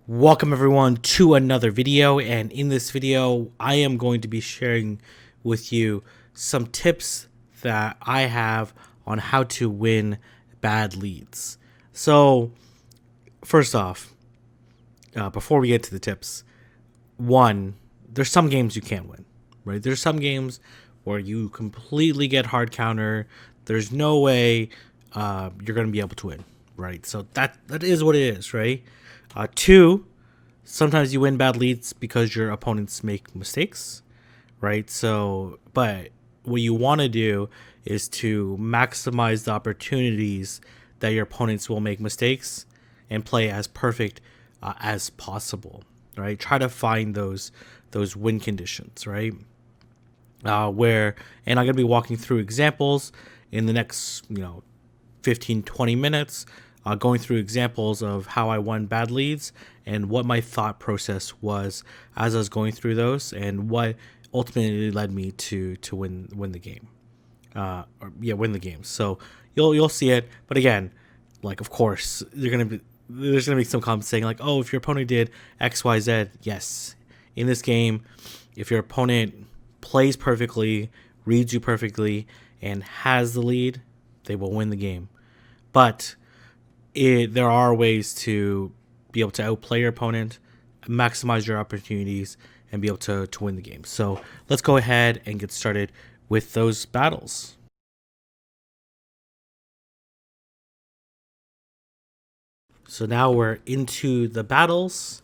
Welcome everyone to another video, and in this video I am going to be sharing with you some tips that I have on how to win bad leads. So first off, before we get to the tips, one, there's some games you can't win, right? There's some games where you completely get hard counter. There's no way you're going to be able to win, right? So that is what it is, right? Two, sometimes you win bad leads because your opponents make mistakes, right? So, but what you want to do is to maximize the opportunities that your opponents will make mistakes and play as perfect as possible, right? Try to find those win conditions, right? Where, and I'm going to be walking through examples in the next 15-20 minutes, going through examples of how I won bad leads and what my thought process was as I was going through those, and what ultimately led me to win the game. Win the game. So you'll see it. But again, like, of course, there's gonna be some comments saying like, oh, if your opponent did X, Y, Z, yes, in this game, if your opponent plays perfectly, reads you perfectly, and has the lead, they will win the game. But there are ways to be able to outplay your opponent, maximize your opportunities, and be able to win the game. So let's go ahead and get started with those battles. So now we're into the battles.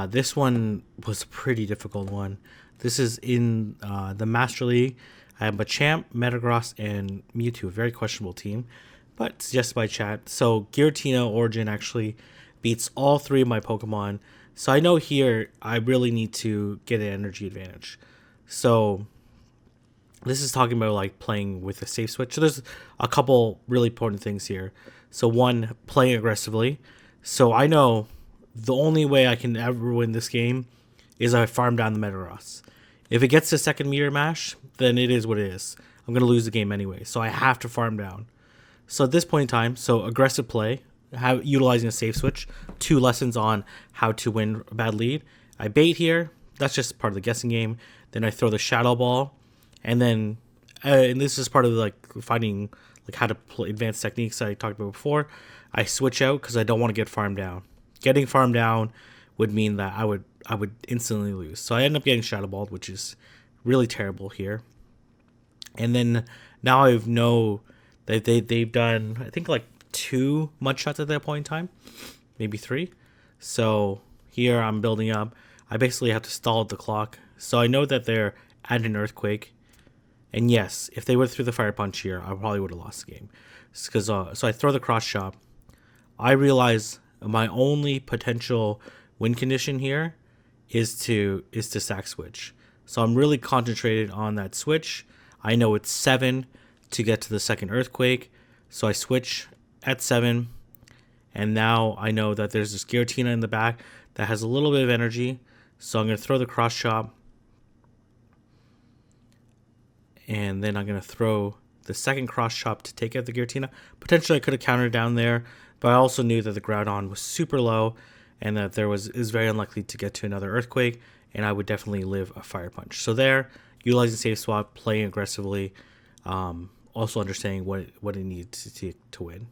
This one was a pretty difficult one. This is in the Master League. I have Machamp, Metagross, and Mewtwo, a very questionable team, but suggested by chat. So Giratina Origin actually beats all three of my Pokemon. So I know here I really need to get an energy advantage. So this is talking about like playing with a safe switch. So there's a couple really important things here. So one, playing aggressively. So I know the only way I can ever win this game is I farm down the Metagross. If it gets to second meter mash, then it is what it is. I'm going to lose the game anyway. So I have to farm down. So at this point in time, so aggressive play, utilizing a safe switch, 2 lessons on how to win a bad lead. I bait here. That's just part of the guessing game. Then I throw the Shadow Ball. And then, and this is part of like finding like how to play advanced techniques I talked about before. I switch out because I don't want to get farmed down. Getting farmed down would mean that I would instantly lose. So I end up getting Shadow Balled, which is really terrible here. And then now I know that they've done, I think, like 2 mud shots at that point in time, maybe 3. So here I'm building up. I basically have to stall the clock. So I know that they're at an Earthquake. And yes, if they would have threw the Fire Punch here, I probably would have lost the game. Because so I throw the Cross Chop. I realize my only potential win condition here is to sack switch. So I'm really concentrated on that switch. I know it's 7 to get to the second Earthquake. So I switch at 7. And now I know that there's this Giratina in the back that has a little bit of energy. So I'm going to throw the Cross Chop. And then I'm going to throw the second Cross Chop to take out the Giratina. Potentially I could have countered down there, but I also knew that the Groudon was super low and that is very unlikely to get to another Earthquake, and I would definitely live a Fire Punch. So there, utilizing safe swap, playing aggressively, also understanding what it needs to win.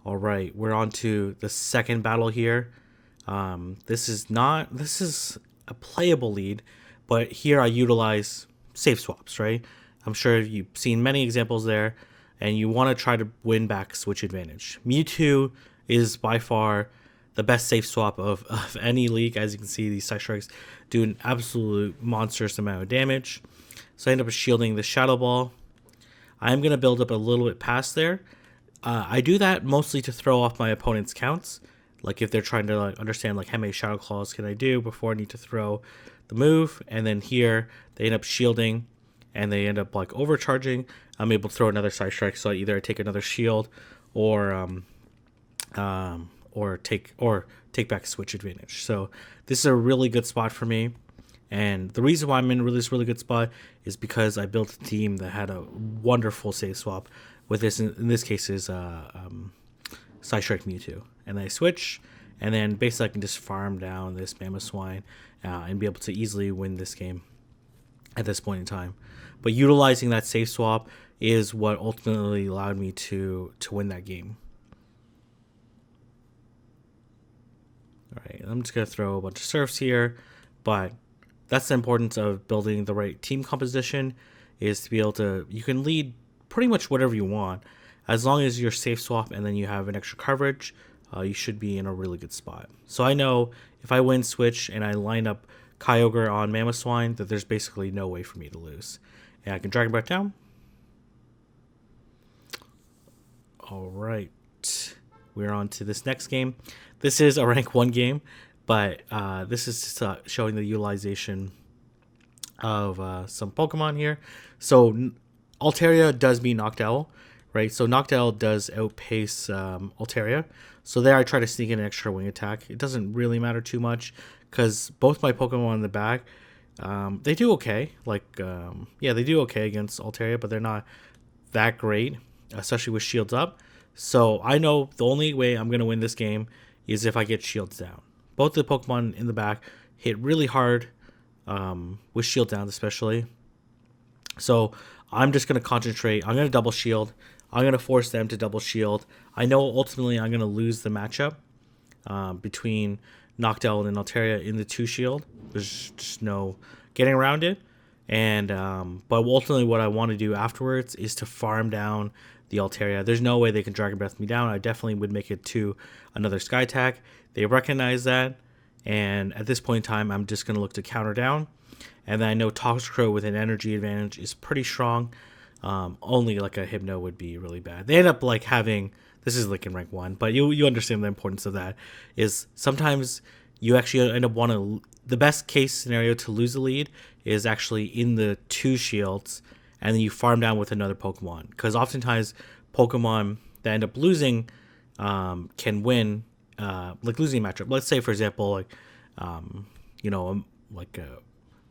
All right, we're on to the second battle here. This is a playable lead, but here I utilize safe swaps, right? I'm sure you've seen many examples there, and you want to try to win back switch advantage. Mewtwo is by far the best safe swap of any league. As you can see, these Psy Strikes do an absolute monstrous amount of damage. So I end up shielding the Shadow Ball. I'm going to build up a little bit past there. I do that mostly to throw off my opponent's counts. Like if they're trying to understand like how many Shadow Claws can I do before I need to throw the move. And then here they end up shielding and they end up like overcharging. I'm able to throw another Psy Strike, so either I take another shield or take back switch advantage. So this is a really good spot for me. And the reason why I'm in this really good spot is because I built a team that had a wonderful save swap with this in this case is Psystrike Mewtwo, and then I switch, and then basically I can just farm down this Mamoswine and be able to easily win this game at this point in time. But utilizing that safe swap is what ultimately allowed me to win that game. All right, I'm just gonna throw a bunch of surfs here, but that's the importance of building the right team composition, is to be able to, you can lead pretty much whatever you want, as long as you're safe swap and then you have an extra coverage, you should be in a really good spot. So I know if I win switch and I line up Kyogre on Mamoswine, that there's basically no way for me to lose. And I can Dragon Breath down. All right, we're on to this next game. This is a rank 1 game, but this is just, showing the utilization of some Pokemon here. So Altaria does beat Noctowl, right? So Noctowl does outpace Altaria. So there I try to sneak in an extra wing attack. It doesn't really matter too much because both my Pokemon in the back, they do okay. Yeah, they do okay against Altaria, but they're not that great, especially with shields up. So I know the only way I'm going to win this game is if I get shields down. Both the Pokemon in the back hit really hard with shield down especially. So I'm just going to concentrate. I'm going to double shield. I'm going to force them to double shield. I know ultimately I'm going to lose the matchup between Noctowl and Altaria in the 2 shield. There's just no getting around it. And but ultimately what I want to do afterwards is to farm down the Altaria. There's no way they can Dragon Breath me down. I definitely would make it to another Sky Attack. They recognize that. And at this point in time, I'm just going to look to counter down. And then I know Toxicroak with an energy advantage is pretty strong. Only like a Hypno would be really bad. They end up like having, this is like in rank 1, but you understand the importance of that, is sometimes you actually end up the best case scenario to lose the lead is actually in the 2 shields, and then you farm down with another Pokemon. Because oftentimes Pokemon that end up losing can win, like losing a matchup. Let's say, for example, like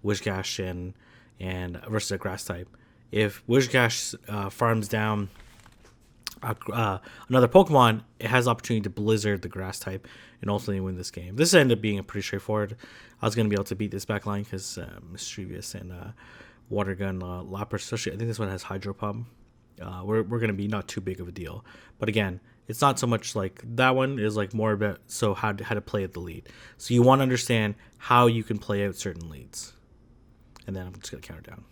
Wishgash and versus a grass type. If Wishgash farms down another Pokemon, it has the opportunity to Blizzard the grass type and ultimately win this game. This ended up being pretty straightforward. I was going to be able to beat this backline because Mischievous and Water Gun Lapras, especially I think this one has Hydro Pump. We're going to be not too big of a deal. But again, it's not so much like that one is like more about how to play at the lead. So you want to understand how you can play out certain leads. And then I'm just going to counter down.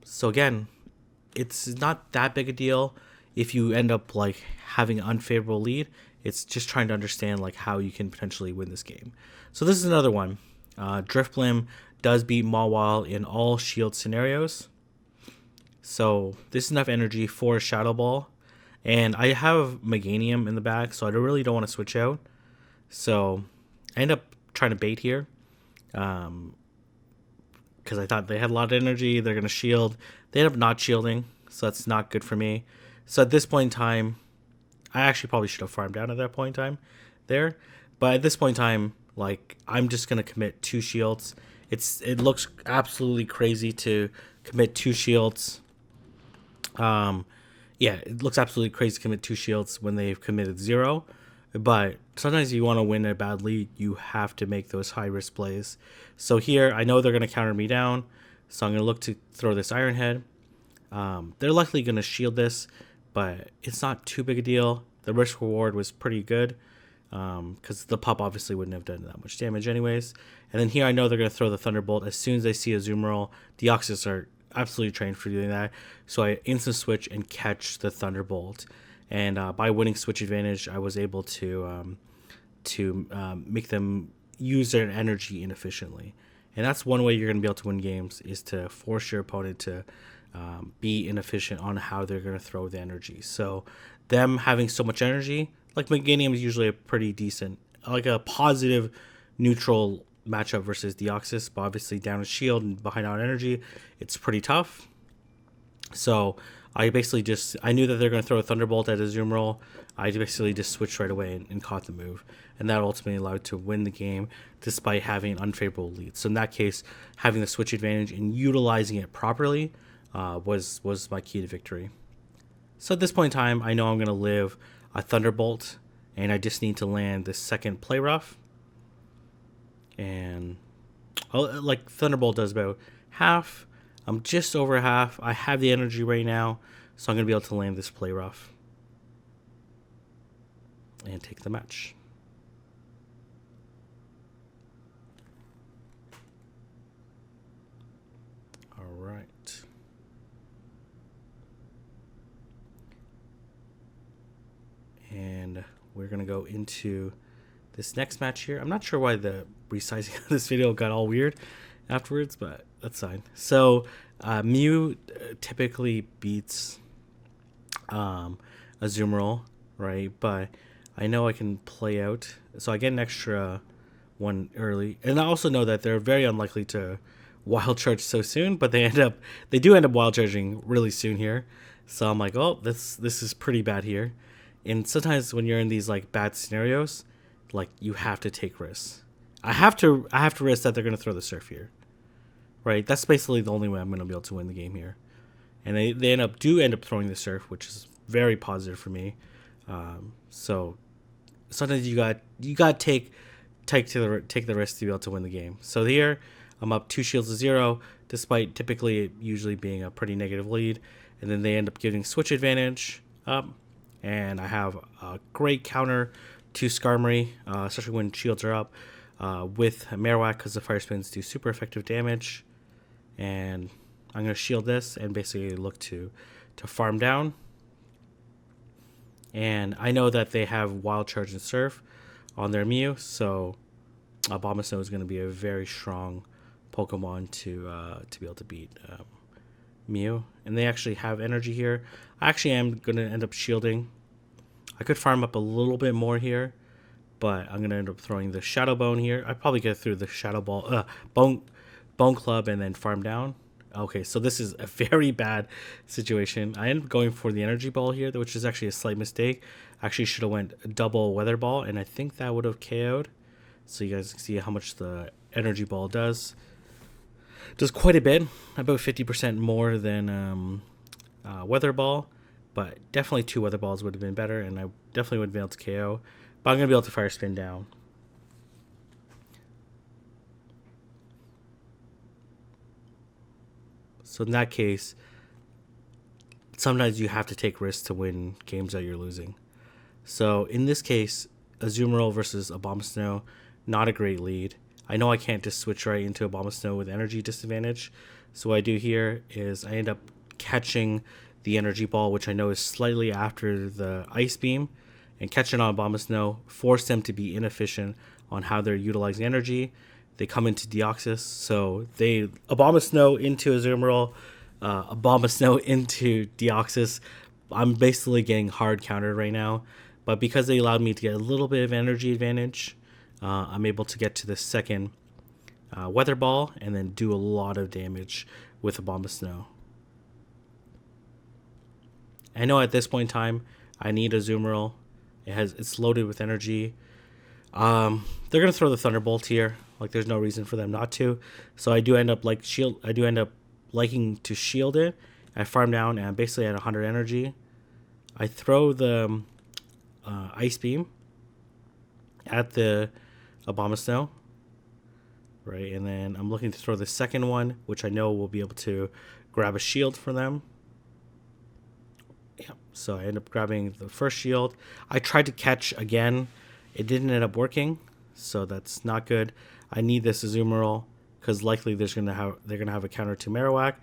So again, it's not that big a deal if you end up like having an unfavorable lead. It's just trying to understand like how you can potentially win this game. So this is another one. Drifblim does beat Mawile in all shield scenarios. So this is enough energy for a Shadow Ball. And I have Meganium in the back, so I really don't want to switch out. So I end up trying to bait here. Because I thought they had a lot of energy. They're going to shield. They end up not shielding, so that's not good for me. So at this point in time, I actually probably should have farmed down at that point in time there. But at this point in time, like, I'm just going to commit 2 shields. It looks absolutely crazy to commit 2 shields. Yeah, it looks absolutely crazy to commit 2 shields when they've committed 0. But sometimes you want to win a bad lead, you have to make those high-risk plays. So here, I know they're going to counter me down, so I'm going to look to throw this Iron Head. They're likely going to shield this, but it's not too big a deal. The risk-reward was pretty good, because the pup obviously wouldn't have done that much damage anyways. And then here, I know they're going to throw the Thunderbolt. As soon as they see a Azumarill, Deoxys are absolutely trained for doing that. So I instant switch and catch the Thunderbolt. And by winning switch advantage, I was able to make them use their energy inefficiently. And that's one way you're going to be able to win games, is to force your opponent to be inefficient on how they're going to throw the energy. So them having so much energy, like Meganium is usually a pretty decent, like a positive neutral matchup versus Deoxys, but obviously down a shield and behind out energy, it's pretty tough. So I basically I knew that they're going to throw a Thunderbolt at Azumarill. I basically just switched right away and caught the move. And that ultimately allowed to win the game despite having an unfavorable lead. So in that case, having the switch advantage and utilizing it properly was my key to victory. So at this point in time, I know I'm going to live a Thunderbolt, and I just need to land the second Play Rough. And like Thunderbolt does about half. I'm just over half. I have the energy right now, so I'm going to be able to land this Play Rough and take the match. All right. And we're going to go into this next match here. I'm not sure why the resizing of this video got all weird afterwards, but that's fine. So Mew typically beats Azumarill, right? But I know I can play out. So I get an extra one early. And I also know that they're very unlikely to wild charge so soon, but they do end up wild charging really soon here. So I'm like, oh, this is pretty bad here. And sometimes when you're in these like bad scenarios, like you have to take risks. I have to risk that they're going to throw the Surf here, right? That's basically the only way I'm going to be able to win the game here. And they end up throwing the Surf, which is very positive for me. So sometimes you got to take the risk to be able to win the game. So here I'm up 2 shields to 0, despite typically it usually being a pretty negative lead. And then they end up getting switch advantage up. And I have a great counter to Skarmory, especially when shields are up, with Marowak because the Fire Spins do super effective damage. And I'm going to shield this and basically look to farm down. And I know that they have Wild Charge and Surf on their Mew, so Abomasnow is going to be a very strong Pokemon to be able to beat Mew. And they actually have energy here. I actually am going to end up shielding. I could farm up a little bit more here, but I'm going to end up throwing the Shadow Bone here. I probably get through the Shadow Bone Club and then farm down. Okay, so this is a very bad situation. I ended up going for the Energy Ball here, which is actually a slight mistake. I actually should have went double Weather Ball, and I think that would have KO'd. So you guys can see how much the Energy Ball does. Does quite a bit, about 50% more than Weather Ball, but definitely 2 Weather Balls would have been better, and I definitely would have been able to KO. But I'm going to be able to Fire Spin down. So in that case, sometimes you have to take risks to win games that you're losing. So in this case, Azumarill versus Abomasnow, not a great lead. I know I can't just switch right into Abomasnow with energy disadvantage. So what I do here is I end up catching the Energy Ball, which I know is slightly after the Ice Beam, and catching on Abomasnow, force them to be inefficient on how they're utilizing energy. They come into Deoxys, so they Abomasnow into Azumarill, Abomasnow into Deoxys. I'm basically getting hard countered right now, but because they allowed me to get a little bit of energy advantage, I'm able to get to the second Weather Ball and then do a lot of damage with Abomasnow. I know at this point in time, I need Azumarill. It's loaded with energy. They're gonna throw the Thunderbolt here. Like there's no reason for them not to. So I do end up liking to shield it. I farm down and I'm basically at 100 energy. I throw the Ice Beam at the Abomasnow, right? And then I'm looking to throw the second one, which I know will be able to grab a shield for them. Yeah, so I end up grabbing the first shield. I tried to catch again. It didn't end up working, so that's not good. I need this Azumarill because likely they're gonna have a counter to Marowak.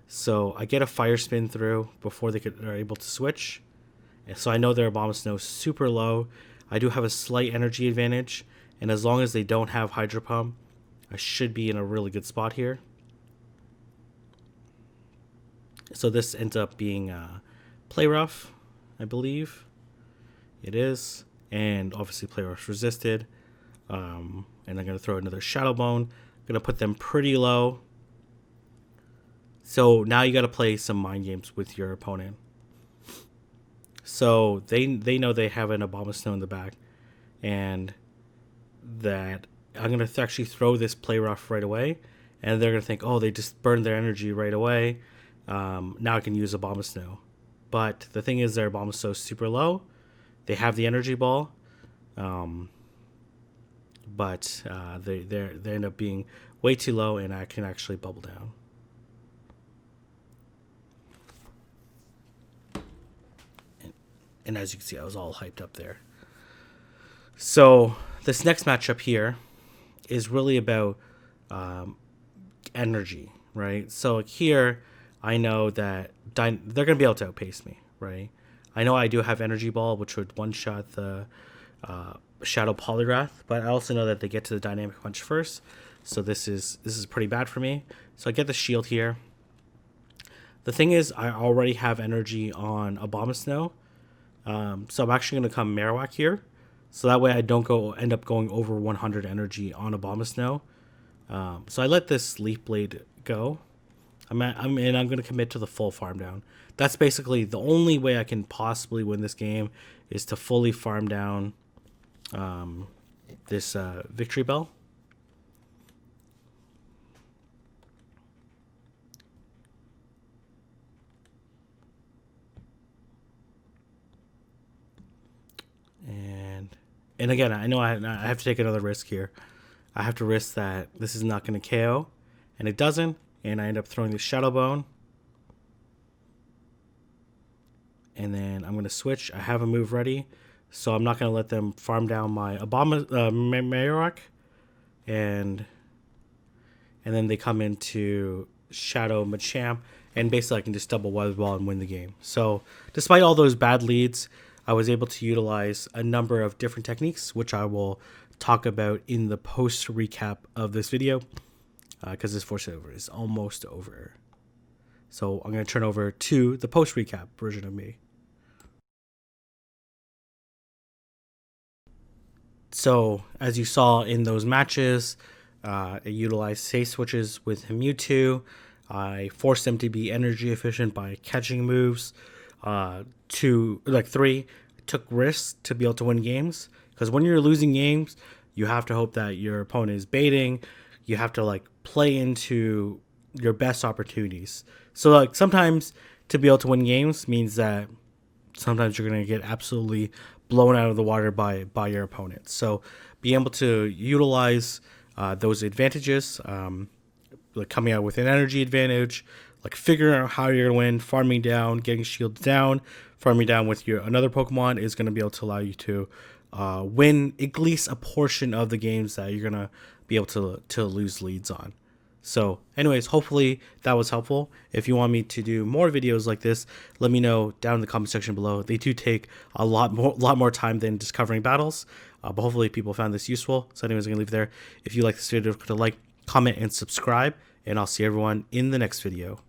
So I get a Fire Spin through before are able to switch. And so I know their Abomasnow is super low. I do have a slight energy advantage, and as long as they don't have Hydro Pump, I should be in a really good spot here. So this ends up being Play Rough, I believe. It is. And obviously Play Rough resisted. And I'm going to throw another Shadow Bone. Going to put them pretty low. So now you got to play some mind games with your opponent. So they know they have an Abomasnow in the back, and that I'm gonna actually throw this play rough right away, and they're gonna think, oh, they just burned their energy right away. Now I can use Abomasnow. But the thing is, their Abomasnow is super low. They have the energy ball, but they end up being way too low, and I can actually bubble down. And as you can see, I was all hyped up there. So this next matchup here is really about energy, right? So here, I know that they're going to be able to outpace me, right? I know I do have Energy Ball, which would one-shot the Shadow Polyrath, but I also know that they get to the Dynamic Punch first, so this is pretty bad for me. So I get the shield here. The thing is, I already have energy on Abomasnow, so I'm actually going to come Marowak here, so that way I don't end up going over 100 energy on Abomasnow. So I let this Leaf Blade go. I'm going to commit to the full farm down. That's basically the only way I can possibly win this game, is to fully farm down this Victory Bell. And again, I know I have to take another risk here. I have to risk that this is not going to KO, and it doesn't, and I end up throwing the Shadow Bone. And then I'm going to switch. I have a move ready, so I'm not going to let them farm down my Marowak. And then they come into Shadow Machamp, and basically I can just double Weather Ball and win the game. So despite all those bad leads, I was able to utilize a number of different techniques, which I will talk about in the post recap of this video, because this voiceover is almost over. So I'm going to turn over to the post recap version of me. So as you saw in those matches, I utilized safe switches with Mewtwo. I forced them to be energy efficient by catching moves. 3, took risks to be able to win games, because when you're losing games, you have to hope that your opponent is baiting. You have to play into your best opportunities. So sometimes to be able to win games means that sometimes you're going to get absolutely blown out of the water by your opponent. So being able to utilize those advantages, coming out with an energy advantage, figuring out how you're going to win, farming down, getting shields down, farming down with your another Pokemon is going to be able to allow you to win at least a portion of the games that you're going to be able to lose leads on. So anyways, hopefully that was helpful. If you want me to do more videos like this, let me know down in the comment section below. They do take a lot more time than just covering battles, but hopefully people found this useful. So anyways, I'm going to leave it there. If you like this video, don't forget to like, comment, and subscribe, and I'll see everyone in the next video.